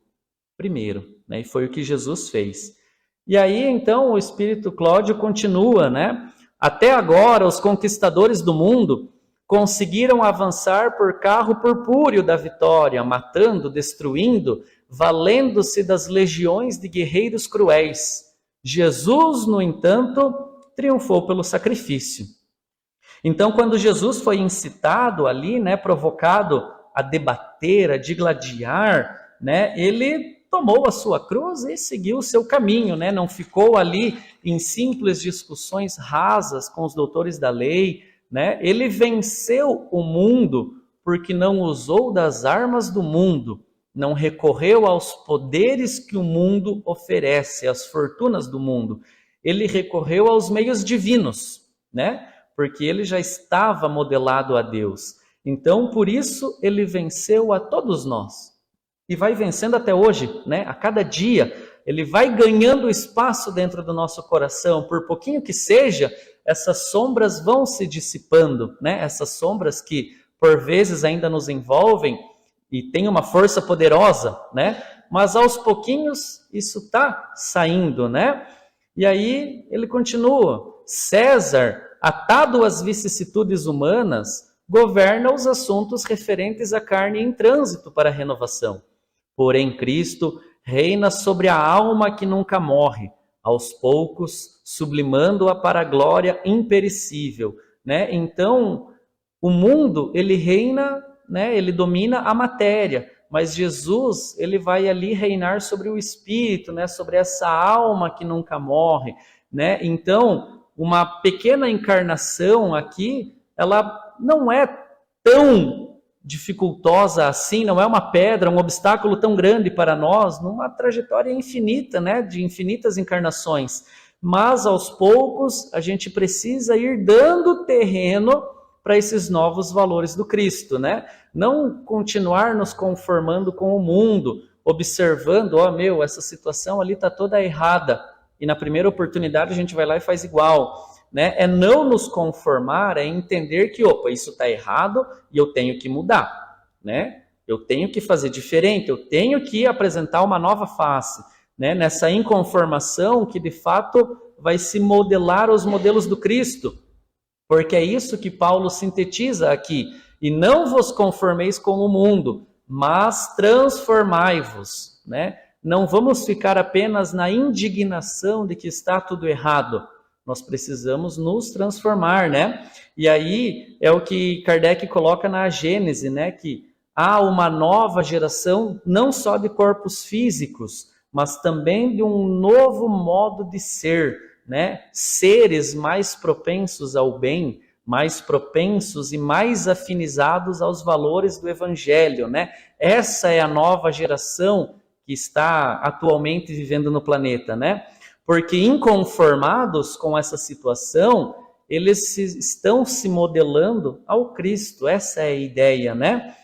A: primeiro, né? E foi o que Jesus fez. E aí, então, o Espírito Cláudio continua, né? Até agora, os conquistadores do mundo conseguiram avançar por carro purpúreo da vitória, matando, destruindo, valendo-se das legiões de guerreiros cruéis. Jesus, no entanto, triunfou pelo sacrifício. Então, quando Jesus foi incitado ali, né, provocado a debater, a digladiar, né, ele tomou a sua cruz e seguiu o seu caminho, né? Não ficou ali em simples discussões rasas com os doutores da lei, né? Ele venceu o mundo porque não usou das armas do mundo, não recorreu aos poderes que o mundo oferece, às fortunas do mundo. Ele recorreu aos meios divinos, né? Porque ele já estava modelado a Deus. Então, por isso, ele venceu a todos nós. E vai vencendo até hoje, né? A cada dia, ele vai ganhando espaço dentro do nosso coração. Por pouquinho que seja, essas sombras vão se dissipando, né? Essas sombras que, por vezes, ainda nos envolvem e têm uma força poderosa, né? Mas, aos pouquinhos, isso está saindo, né? E aí, ele continua. César, atado às vicissitudes humanas, governa os assuntos referentes à carne em trânsito para a renovação. Porém, Cristo reina sobre a alma que nunca morre, aos poucos, sublimando-a para a glória imperecível, né? Então, o mundo, ele reina, né? Ele domina a matéria, mas Jesus, ele vai ali reinar sobre o espírito, né? Sobre essa alma que nunca morre, né? Então, uma pequena encarnação aqui, ela não é tão dificultosa assim, não é uma pedra, um obstáculo tão grande para nós, numa trajetória infinita, né, de infinitas encarnações. Mas, aos poucos, a gente precisa ir dando terreno para esses novos valores do Cristo, né? Não continuar nos conformando com o mundo, observando, essa situação ali está toda errada, e na primeira oportunidade a gente vai lá e faz igual. Né? É não nos conformar, é entender que, isso está errado e eu tenho que mudar, né? Eu tenho que fazer diferente, eu tenho que apresentar uma nova face, né? Nessa inconformação que de fato vai se modelar os modelos do Cristo, porque é isso que Paulo sintetiza aqui, e não vos conformeis com o mundo, mas transformai-vos, né? Não vamos ficar apenas na indignação de que está tudo errado. Nós precisamos nos transformar, né? E aí é o que Kardec coloca na Gênese, né? Que há uma nova geração, não só de corpos físicos, mas também de um novo modo de ser, né? Seres mais propensos ao bem, mais propensos e mais afinizados aos valores do Evangelho, né? Essa é a nova geração que está atualmente vivendo no planeta, né? Porque inconformados com essa situação, eles estão se modelando ao Cristo. Essa é a ideia, né?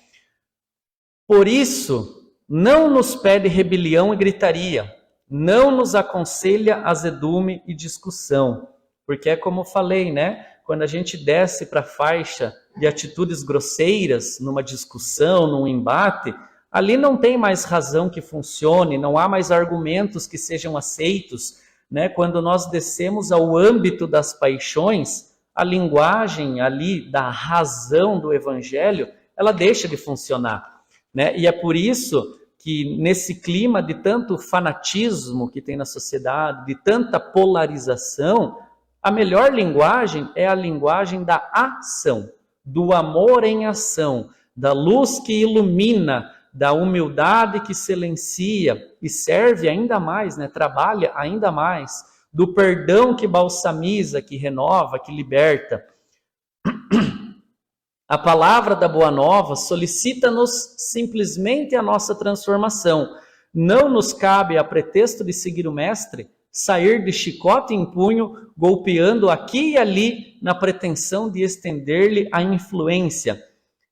A: Por isso, não nos pede rebelião e gritaria, não nos aconselha azedume e discussão. Porque é como eu falei, né? Quando a gente desce para a faixa de atitudes grosseiras, numa discussão, num embate, ali não tem mais razão que funcione, não há mais argumentos que sejam aceitos, né? Quando nós descemos ao âmbito das paixões, a linguagem ali da razão do Evangelho, ela deixa de funcionar, né? E é por isso que nesse clima de tanto fanatismo que tem na sociedade, de tanta polarização, a melhor linguagem é a linguagem da ação, do amor em ação, da luz que ilumina, da humildade que silencia e serve ainda mais, né? Trabalha ainda mais, do perdão que balsamiza, que renova, que liberta. A palavra da Boa Nova solicita-nos simplesmente a nossa transformação. Não nos cabe, a pretexto de seguir o Mestre, sair de chicote em punho, golpeando aqui e ali, na pretensão de estender-lhe a influência.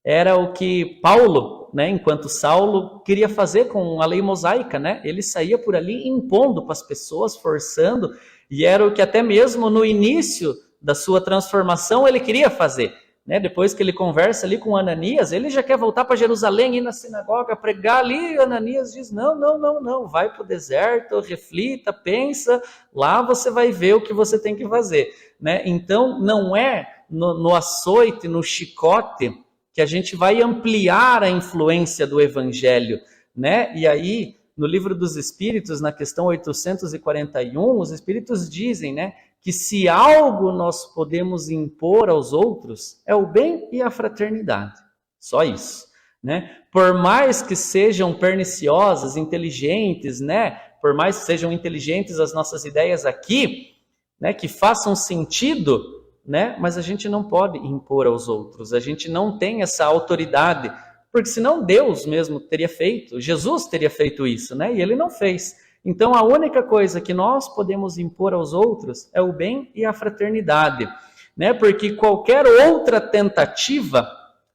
A: Era o que Paulo, né, enquanto Saulo, queria fazer com a lei mosaica, né? Ele saía por ali impondo para as pessoas, forçando, e era o que até mesmo no início da sua transformação ele queria fazer. Né? Depois que ele conversa ali com Ananias, ele já quer voltar para Jerusalém, ir na sinagoga, pregar ali. Ananias diz, não, vai para o deserto, reflita, pensa, lá você vai ver o que você tem que fazer. Né? Então, não é no açoite, no chicote, que a gente vai ampliar a influência do Evangelho. Né? E aí, no Livro dos Espíritos, na questão 841, os Espíritos dizem, né, que se algo nós podemos impor aos outros, é o bem e a fraternidade. Só isso. Né? Por mais que sejam perniciosas, inteligentes, né? Por mais que sejam inteligentes as nossas ideias aqui, né? Que façam sentido, né? Mas a gente não pode impor aos outros, a gente não tem essa autoridade, porque senão Deus mesmo teria feito, Jesus teria feito isso, né? E ele não fez. Então, a única coisa que nós podemos impor aos outros é o bem e a fraternidade, né? Porque qualquer outra tentativa,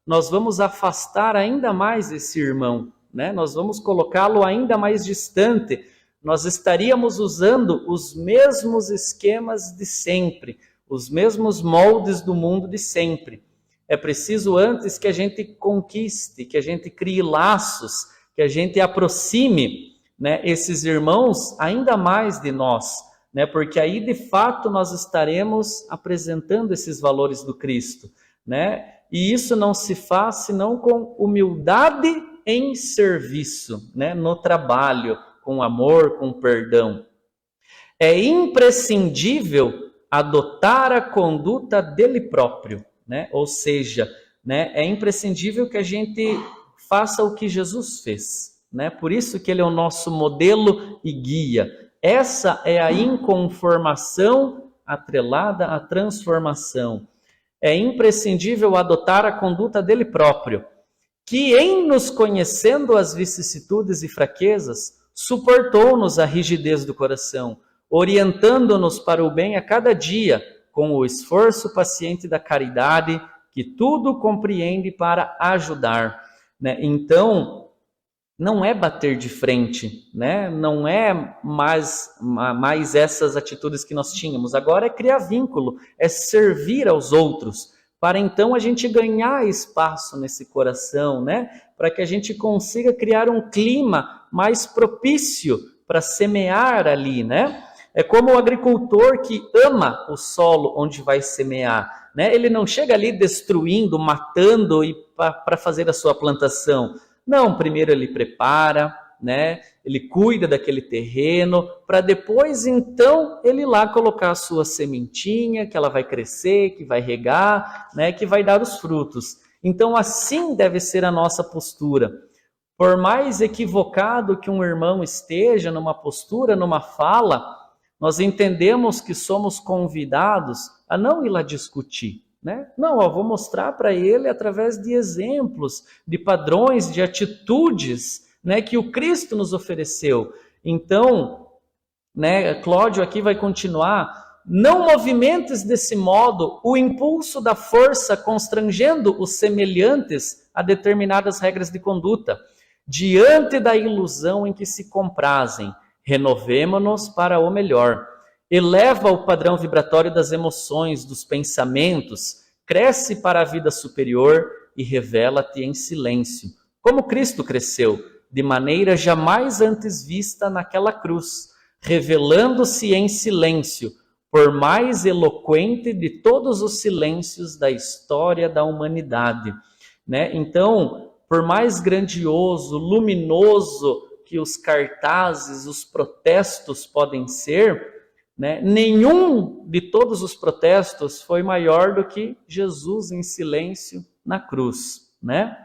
A: nós vamos afastar ainda mais esse irmão, né? Nós vamos colocá-lo ainda mais distante. Nós estaríamos usando os mesmos esquemas de sempre, os mesmos moldes do mundo de sempre. É preciso antes que a gente conquiste, que a gente crie laços, que a gente aproxime, né, esses irmãos ainda mais de nós, né, porque aí de fato nós estaremos apresentando esses valores do Cristo, né, e isso não se faz senão com humildade em serviço, né, no trabalho, com amor, com perdão. É imprescindível adotar a conduta dele próprio, né, ou seja, né, é imprescindível que a gente faça o que Jesus fez. Né? Por isso que ele é o nosso modelo e guia. Essa é a inconformação atrelada à transformação. É imprescindível adotar a conduta dele próprio, que em nos conhecendo as vicissitudes e fraquezas, suportou-nos a rigidez do coração, orientando-nos para o bem a cada dia, com o esforço paciente da caridade, que tudo compreende para ajudar. Né? Então, não é bater de frente, né? Não é mais essas atitudes que nós tínhamos. Agora é criar vínculo, é servir aos outros, para então a gente ganhar espaço nesse coração, né? Para que a gente consiga criar um clima mais propício para semear ali, né? É como o agricultor que ama o solo onde vai semear, né? Ele não chega ali destruindo, matando para fazer a sua plantação. Não, primeiro ele prepara, né? Ele cuida daquele terreno, para depois, então, ele lá colocar a sua sementinha, que ela vai crescer, que vai regar, né? Que vai dar os frutos. Então, assim deve ser a nossa postura. Por mais equivocado que um irmão esteja numa postura, numa fala, nós entendemos que somos convidados a não ir lá discutir. Né? Não, eu vou mostrar para ele através de exemplos, de padrões, de atitudes, né, que o Cristo nos ofereceu. Então, né, Cláudio aqui vai continuar, não movimentes desse modo o impulso da força constrangendo os semelhantes a determinadas regras de conduta, diante da ilusão em que se comprazem, renovemo-nos para o melhor. Eleva o padrão vibratório das emoções, dos pensamentos, cresce para a vida superior e revela-te em silêncio. Como Cristo cresceu, de maneira jamais antes vista naquela cruz, revelando-se em silêncio, por mais eloquente de todos os silêncios da história da humanidade. Né? Então, por mais grandioso, luminoso, que os cartazes, os protestos podem ser, né, nenhum de todos os protestos foi maior do que Jesus em silêncio na cruz, né?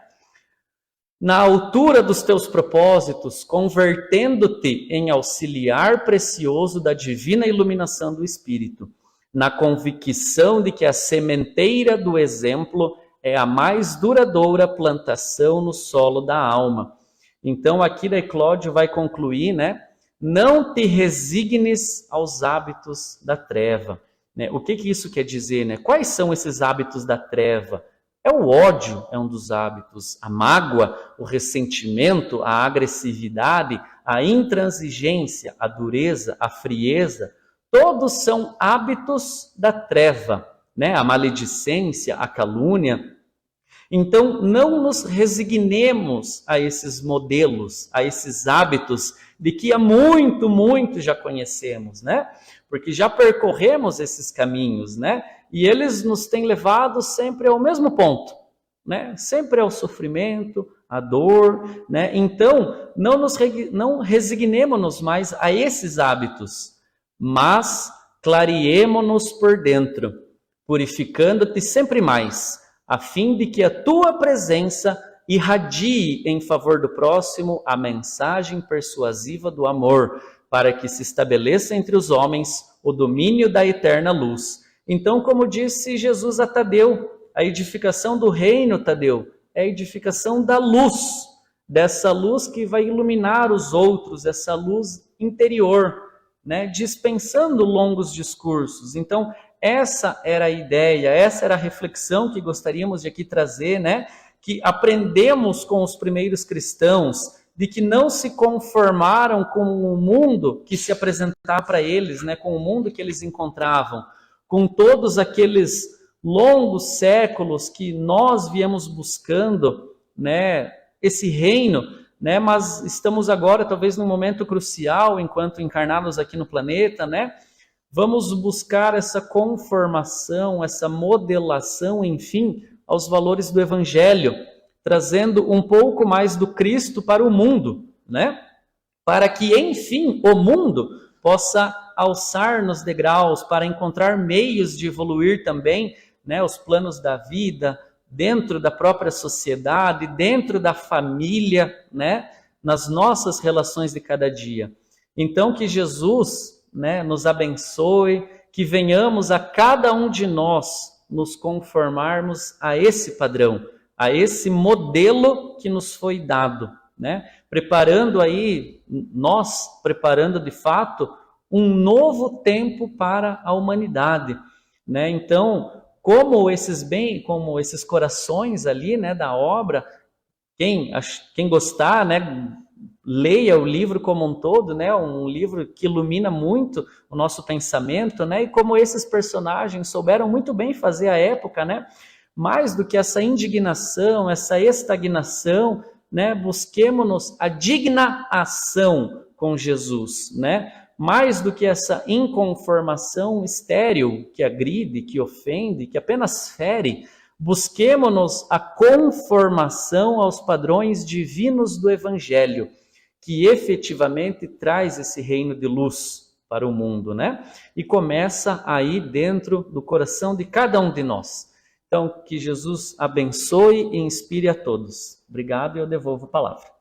A: Na altura dos teus propósitos, convertendo-te em auxiliar precioso da divina iluminação do Espírito, na convicção de que a sementeira do exemplo é a mais duradoura plantação no solo da alma. Então aqui daí Cláudio vai concluir, né? Não te resignes aos hábitos da treva. Né? O que isso quer dizer? Né? Quais são esses hábitos da treva? É o ódio, é um dos hábitos. A mágoa, o ressentimento, a agressividade, a intransigência, a dureza, a frieza, todos são hábitos da treva. Né? A maledicência, a calúnia. Então, não nos resignemos a esses modelos, a esses hábitos de que há muito, muito já conhecemos, né? Porque já percorremos esses caminhos, né? E eles nos têm levado sempre ao mesmo ponto, né? Sempre ao sofrimento, à dor, né? Então, não resignemos-nos mais a esses hábitos, mas clareemo-nos por dentro, purificando-te sempre mais, a fim de que a tua presença irradie em favor do próximo a mensagem persuasiva do amor, para que se estabeleça entre os homens o domínio da eterna luz. Então, como disse Jesus a Tadeu, a edificação do reino, Tadeu, é a edificação da luz, dessa luz que vai iluminar os outros, essa luz interior, né, dispensando longos discursos. Então, essa era a ideia, essa era a reflexão que gostaríamos de aqui trazer, né? Que aprendemos com os primeiros cristãos, de que não se conformaram com o mundo que se apresentava para eles, né? Com o mundo que eles encontravam, com todos aqueles longos séculos que nós viemos buscando, né? Esse reino, né? Mas estamos agora talvez num momento crucial, enquanto encarnados aqui no planeta, né? Vamos buscar essa conformação, essa modelação, enfim, aos valores do Evangelho, trazendo um pouco mais do Cristo para o mundo, né? Para que, enfim, o mundo possa alçar nos degraus, para encontrar meios de evoluir também, né, os planos da vida, dentro da própria sociedade, dentro da família, né, nas nossas relações de cada dia. Então, que Jesus, né, nos abençoe, que venhamos a cada um de nós nos conformarmos a esse padrão, a esse modelo que nos foi dado, né? Preparando de fato um novo tempo para a humanidade, né? Então, como esses corações ali, né, da obra, quem gostar, né, leia o livro como um todo, né? Um livro que ilumina muito o nosso pensamento, né? E como esses personagens souberam muito bem fazer à época, né? Mais do que essa indignação, essa estagnação, né? Busquemo-nos a digna ação com Jesus, né? Mais do que essa inconformação estéril que agride, que ofende, que apenas fere, busquemo-nos a conformação aos padrões divinos do Evangelho, que efetivamente traz esse reino de luz para o mundo, né? E começa aí dentro do coração de cada um de nós. Então, que Jesus abençoe e inspire a todos. Obrigado e eu devolvo a palavra.